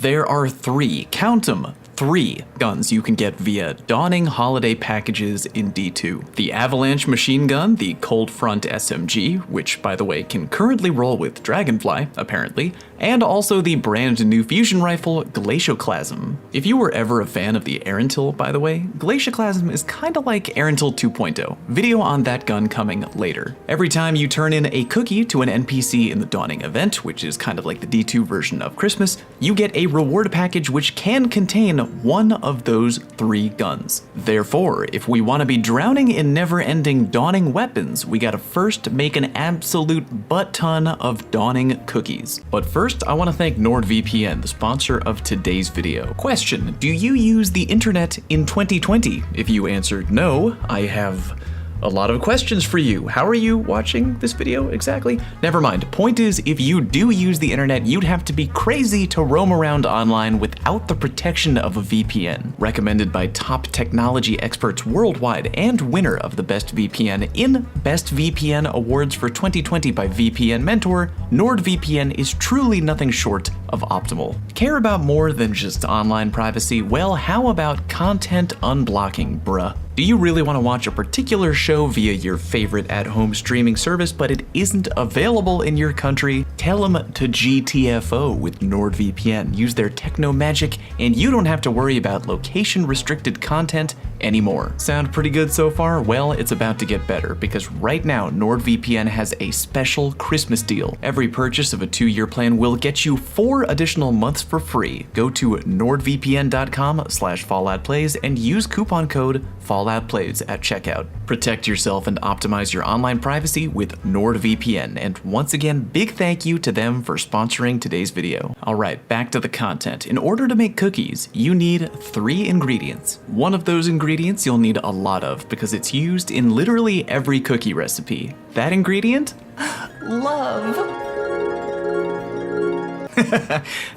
There are 3, count 'em, 3 guns you can get via Dawning holiday packages in D2. The Avalanche machine gun, the Cold Front SMG, which by the way can currently roll with Dragonfly, apparently, and also the brand new fusion rifle, Glacioclasm. If you were ever a fan of the Erentil, by the way, Glacioclasm is kinda like Erentil 2.0. Video on that gun coming later. Every time you turn in a cookie to an NPC in the Dawning event, which is kind of like the D2 version of Christmas, you get a reward package which can contain one of those 3 guns. Therefore, if we want to be drowning in never-ending Dawning weapons, we gotta first make an absolute butt-ton of Dawning cookies. But first, I want to thank NordVPN, the sponsor of today's video. Question: do you use the internet in 2020? If you answered no, I have a lot of questions for you. How are you watching this video exactly? Never mind. Point is, if you do use the internet, you'd have to be crazy to roam around online without the protection of a VPN. Recommended by top technology experts worldwide and winner of the Best VPN in Best VPN Awards for 2020 by VPN Mentor, NordVPN is truly nothing short of optimal. Care about more than just online privacy? Well, how about content unblocking, bruh? Do you really want to watch a particular show via your favorite at-home streaming service, but it isn't available in your country? Tell them to GTFO with NordVPN. Use their techno magic, and you don't have to worry about location-restricted content anymore. Sound pretty good so far? Well, it's about to get better, because right now NordVPN has a special Christmas deal. Every purchase of a 2-year plan will get you 4 additional months for free. Go to nordvpn.com/falloutplays and use coupon code FalloutPlays at checkout. Protect yourself and optimize your online privacy with NordVPN. And once again, big thank you to them for sponsoring today's video. Alright, back to the content. In order to make cookies, you need 3 ingredients. One of those ingredients you'll need a lot of because it's used in literally every cookie recipe. That ingredient? Love.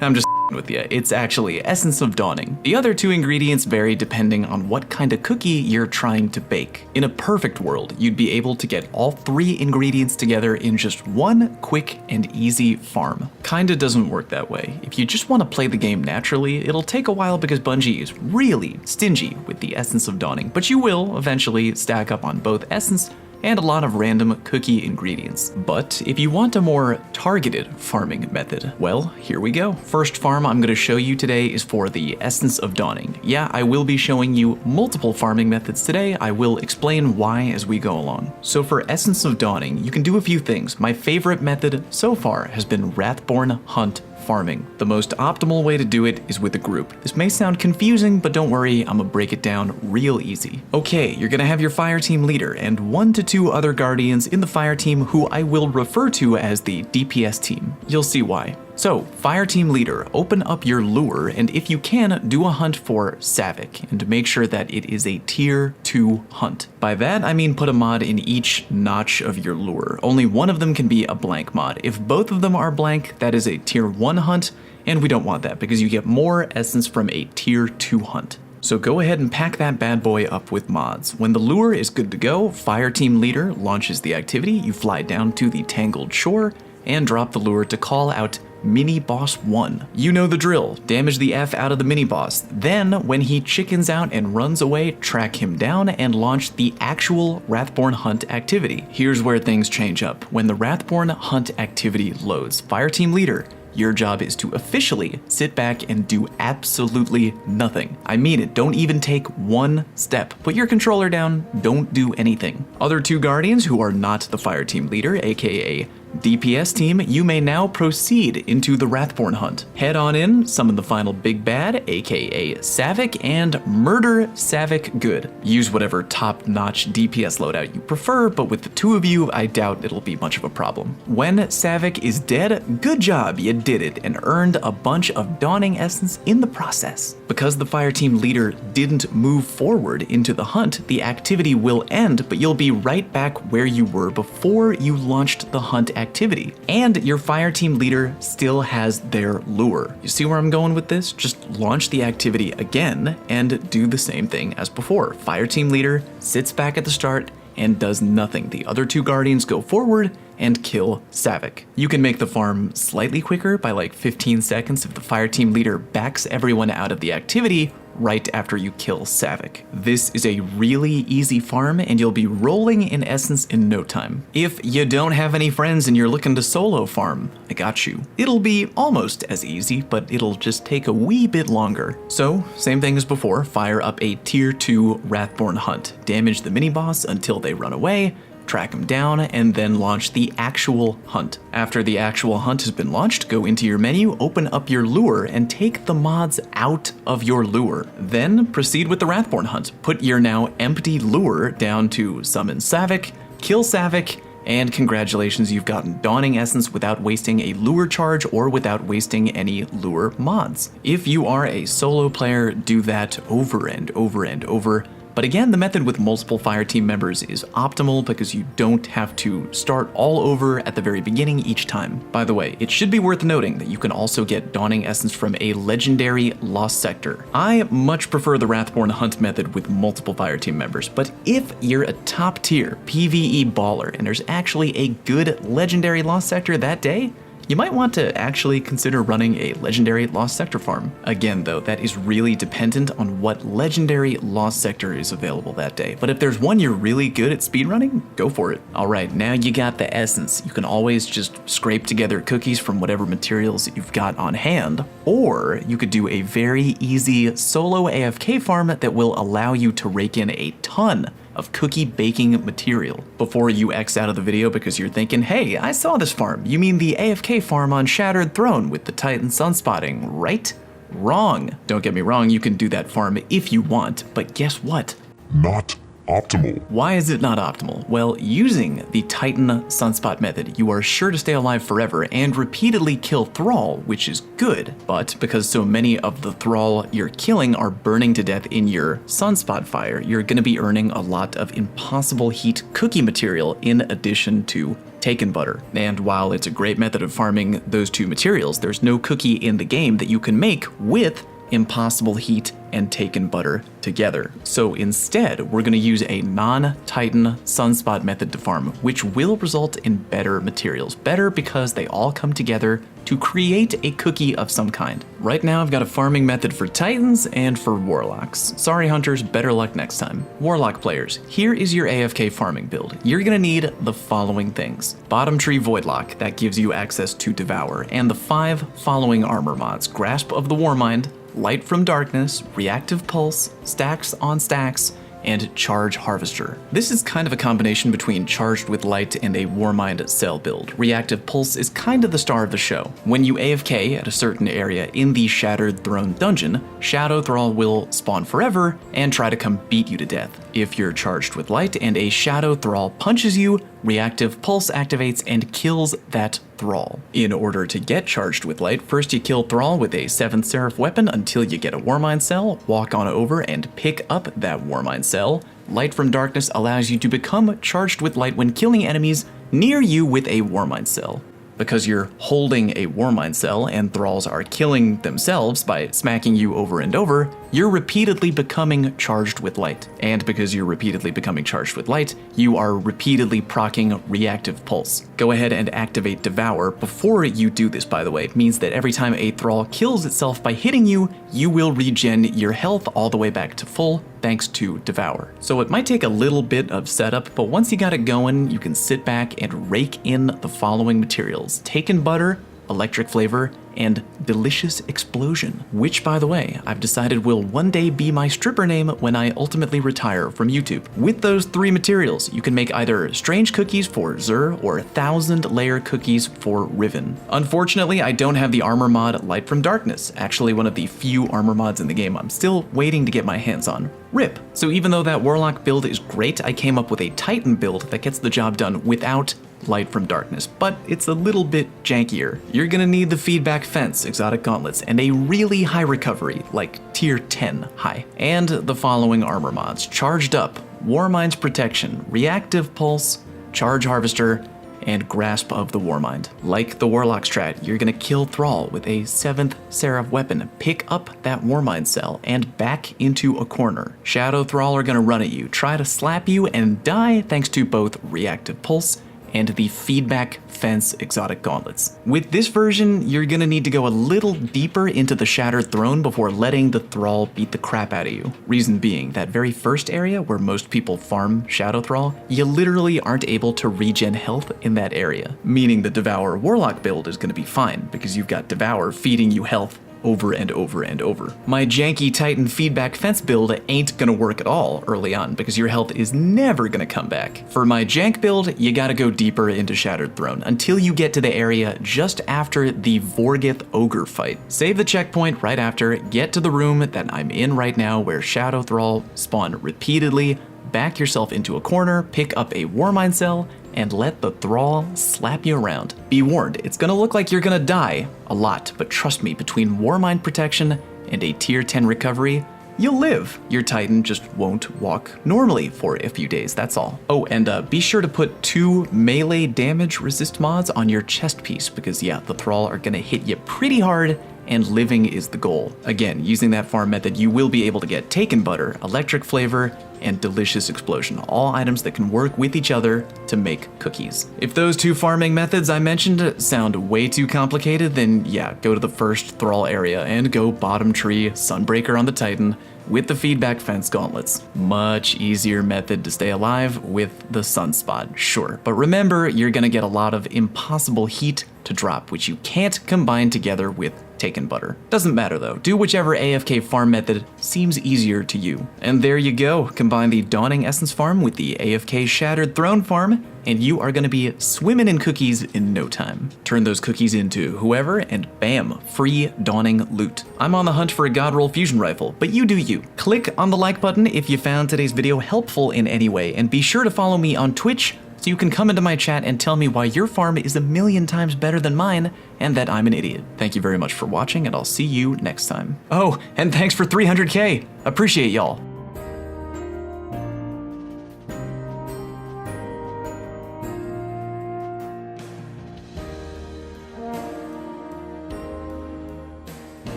I'm just with you. It's actually essence of Dawning. The other 2 ingredients vary depending on what kind of cookie you're trying to bake. In a perfect world, you'd be able to get all 3 ingredients together in just one quick and easy farm. Kinda doesn't work that way. If you just want to play the game naturally, it'll take a while because Bungie is really stingy with the essence of Dawning, but you will eventually stack up on both essence and a lot of random cookie ingredients. But if you want a more targeted farming method, well, here we go. First farm I'm gonna show you today is for the essence of Dawning. Yeah, I will be showing you multiple farming methods today. I will explain why as we go along. So for essence of Dawning, you can do a few things. My favorite method so far has been Wrathborn Hunt farming. The most optimal way to do it is with a group. This may sound confusing, but don't worry, I'm gonna break it down real easy. Okay, you're gonna have your fire team leader and 1 to 2 other guardians in the fire team who I will refer to as the DPS team. You'll see why. So, fire team leader, open up your lure, and if you can, do a hunt for Savik, and make sure that it is a tier 2 hunt. By that, I mean put a mod in each notch of your lure. Only one of them can be a blank mod. If both of them are blank, that is a tier 1 hunt, and we don't want that because you get more essence from a tier 2 hunt. So go ahead and pack that bad boy up with mods. When the lure is good to go, fire team leader launches the activity, you fly down to the tangled shore, and drop the lure to call out Mini Boss 1. You know the drill. Damage the F out of the mini boss. Then, when he chickens out and runs away, track him down and launch the actual Wrathborn Hunt activity. Here's where things change up. When the Wrathborn Hunt activity loads, fire team leader, your job is to officially sit back and do absolutely nothing. I mean it, don't even take 1 step. Put your controller down, don't do anything. Other 2 guardians who are not the fire team leader, aka DPS team, you may now proceed into the Wrathborn Hunt. Head on in, summon the final big bad, aka Savik, and murder Savik good. Use whatever top-notch DPS loadout you prefer, but with the 2 of you, I doubt it'll be much of a problem. When Savik is dead, good job, you did it, and earned a bunch of Dawning essence in the process. Because the fire team leader didn't move forward into the hunt, the activity will end, but you'll be right back where you were before you launched the hunt activity. And your fire team leader still has their lure. You see where I'm going with this? Just launch the activity again and do the same thing as before. Fire team leader sits back at the start and does nothing. The other 2 guardians go forward and kill Savik. You can make the farm slightly quicker by like 15 seconds if the fire team leader backs everyone out of the activity right after you kill Savik. This is a really easy farm and you'll be rolling in essence in no time. If you don't have any friends and you're looking to solo farm, I got you. It'll be almost as easy, but it'll just take a wee bit longer. So, same thing as before, fire up a tier 2 Wrathborn hunt. Damage the mini-boss until they run away, track them down, and then launch the actual hunt. After the actual hunt has been launched, go into your menu, open up your lure, and take the mods out of your lure. Then proceed with the Wrathborn hunt. Put your now empty lure down to summon Savik, kill Savik, and congratulations, you've gotten Dawning Essence without wasting a lure charge or without wasting any lure mods. If you are a solo player, do that over and over and over. But again, the method with multiple fire team members is optimal because you don't have to start all over at the very beginning each time. By the way, it should be worth noting that you can also get Dawning Essence from a legendary Lost Sector. I much prefer the Wrathborn hunt method with multiple fire team members, but if you're a top tier PvE baller and there's actually a good legendary Lost Sector that day, you might want to actually consider running a legendary Lost Sector farm. Again though, that is really dependent on what legendary Lost Sector is available that day. But if there's one you're really good at speedrunning, go for it. Alright, now you got the essence. You can always just scrape together cookies from whatever materials you've got on hand, or you could do a very easy solo AFK farm that will allow you to rake in a ton of cookie baking material. Before you X out of the video because you're thinking, hey, I saw this farm. You mean the AFK farm on Shattered Throne with the Titan sunspotting, right? Wrong. Don't get me wrong, you can do that farm if you want, but guess what? Not optimal. Why is it not optimal? Well, using the Titan Sunspot method, you are sure to stay alive forever and repeatedly kill Thrall, which is good, but because so many of the Thrall you're killing are burning to death in your Sunspot fire, you're going to be earning a lot of impossible heat cookie material in addition to Taken Butter. And while it's a great method of farming those two materials, there's no cookie in the game that you can make with Impossible Heat and Taken Butter together. So instead, we're going to use a non-Titan Sunspot method to farm, which will result in better materials. Better because they all come together to create a cookie of some kind. Right now, I've got a farming method for Titans and for Warlocks. Sorry, Hunters, better luck next time. Warlock players, here is your AFK farming build. You're going to need the following things. Bottom Tree Voidlock, that gives you access to Devour, and the 5 following armor mods: Grasp of the Warmind, Light from Darkness, Reactive Pulse, Stacks on Stacks, and Charge Harvester. This is kind of a combination between Charged with Light and a Warmind cell build. Reactive Pulse is kind of the star of the show. When you AFK at a certain area in the Shattered Throne dungeon, Shadow Thrall will spawn forever and try to come beat you to death. If you're charged with light and a Shadow Thrall punches you, Reactive Pulse activates and kills that Thrall. In order to get charged with light, first you kill Thrall with a 7th Seraph weapon until you get a Warmind cell, walk on over and pick up that Warmind cell. Light from Darkness allows you to become charged with light when killing enemies near you with a Warmind cell. Because you're holding a Warmind cell and Thralls are killing themselves by smacking you over and over, you're repeatedly becoming charged with light. And because you're repeatedly becoming charged with light, you are repeatedly proccing Reactive Pulse. Go ahead and activate Devour. Before you do this, by the way, it means that every time a Thrall kills itself by hitting you, you will regen your health all the way back to full, thanks to Devour. So it might take a little bit of setup, but once you got it going, you can sit back and rake in the following materials: Taken Butter, Electric Flavor, and Delicious Explosion, which, by the way, I've decided will one day be my stripper name when I ultimately retire from YouTube. With those 3 materials, you can make either strange cookies for Zur or 1,000-layer cookies for Riven. Unfortunately, I don't have the armor mod Light from Darkness, actually one of the few armor mods in the game I'm still waiting to get my hands on. RIP. So even though that Warlock build is great, I came up with a Titan build that gets the job done without Light from Darkness, but it's a little bit jankier. You're gonna need the Feedback Fence, Exotic Gauntlets, and a really high recovery, like tier 10 high. And the following armor mods: Charged Up, Warmind's Protection, Reactive Pulse, Charge Harvester, and Grasp of the Warmind. Like the Warlock strat, you're gonna kill Thrall with a 7th Seraph weapon, pick up that Warmind cell, and back into a corner. Shadow Thrall are gonna run at you, try to slap you, and die thanks to both Reactive Pulse and the Feedback Fence exotic gauntlets. With this version, you're gonna need to go a little deeper into the Shattered Throne before letting the Thrall beat the crap out of you. Reason being, that very first area where most people farm Shadow Thrall, you literally aren't able to regen health in that area. Meaning the Devour Warlock build is gonna be fine, because you've got Devour feeding you health over and over and over. My janky Titan Feedback Fence build ain't gonna work at all early on because your health is never gonna come back. For my jank build, you gotta go deeper into Shattered Throne until you get to the area just after the Vorgith Ogre fight. Save the checkpoint right after, get to the room that I'm in right now where Shadow Thrall spawn repeatedly, back yourself into a corner, pick up a Warmind cell, and let the Thrall slap you around. Be warned, it's gonna look like you're gonna die a lot, but trust me, between Warmind protection and a tier 10 recovery, you'll live. Your Titan just won't walk normally for a few days, that's all. Oh, and be sure to put 2 melee damage resist mods on your chest piece because yeah, the Thrall are gonna hit you pretty hard and living is the goal. Again, using that farm method, you will be able to get Taken Butter, Electric Flavor, and Delicious Explosion, all items that can work with each other to make cookies. If those 2 farming methods I mentioned sound way too complicated, then yeah, go to the first Thrall area and go bottom tree, Sunbreaker on the Titan, with the Feedback Fence gauntlets. Much easier method to stay alive with the Sunspot, sure. But remember, you're gonna get a lot of impossible heat to drop, which you can't combine together with Taken Butter. Doesn't matter though, do whichever AFK farm method seems easier to you. And there you go, combine the Dawning Essence farm with the AFK Shattered Throne farm, and you are gonna be swimming in cookies in no time. Turn those cookies into whoever, and bam, free Dawning loot. I'm on the hunt for a Godroll fusion rifle, but you do you. Click on the like button if you found today's video helpful in any way, and be sure to follow me on Twitch so you can come into my chat and tell me why your farm is a million times better than mine and that I'm an idiot. Thank you very much for watching, and I'll see you next time. Oh, and thanks for 300K. Appreciate y'all.